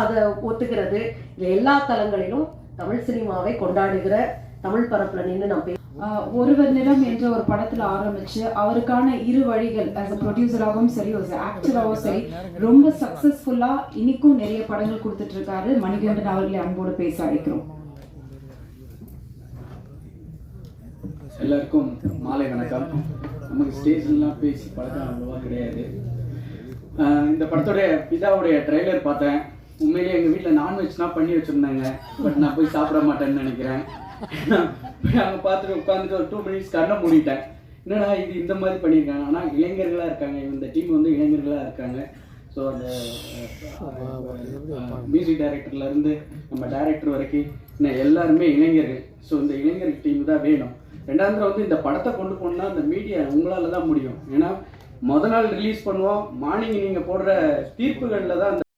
அதை ஒத்துக்கிறது. எல்லா தளங்களிலும் தமிழ் சினிமாவை கொண்டாடுகிற தமிழ் பரப்புல நின்று நம்ம ஒருவர் நிலம் என்ற ஒரு படத்துல ஆரம்பிச்சு அவருக்கான இரு வழிகள் as a ப்ரொடியூசராகவும் சரி as a ஆக்டராகவும் சரி ரொம்ப சக்சஸ்ஃபுல்லா இன்னைக்கும் நிறைய படங்கள் கொடுத்துட்டு இருக்காரு. மணிகண்டன் அவர்களை அன்போடு பேச அழைக்கிறோம். எல்லாருக்கும் மாலை வணக்கம். நமக்கு ஸ்டேஜ்லாம் பேசி பழக்கம் அவ்வளோவா கிடையாது. இந்த படத்தோடைய பிதாவுடைய ட்ரெய்லர் பார்த்தேன். உண்மையிலேயே எங்கள் வீட்டில் நான்வெஜ்லாம் பண்ணி வச்சுருந்தாங்க. பட் நான் போய் சாப்பிட மாட்டேன்னு நினைக்கிறேன். அங்கே பார்த்துட்டு உட்காந்துட்டு ஒரு 2 மினிட்ஸ் கண்ணை மூடிட்டேன். என்னடா இது இந்த மாதிரி பண்ணியிருக்காங்க. ஆனால் இளைஞர்களாக இருக்காங்க. இந்த டீம் வந்து இளைஞர்களாக இருக்காங்க. ஸோ அந்த மியூசிக் டைரக்டர்லேருந்து நம்ம டைரக்டர் வரைக்கும் இன்னும் எல்லாருமே இளைஞர்கள். ஸோ இந்த இளைஞர் டீம் தான் வேணும். ரெண்டாவது வந்து இந்த படத்தை கொண்டு போனால் அந்த மீடியா உங்களால் தான் முடியும். ஏன்னா முதல் நாள் ரிலீஸ் பண்ணுவோம். மார்னிங் நீங்கள் போடுற தீர்ப்புகளில் தான் அந்த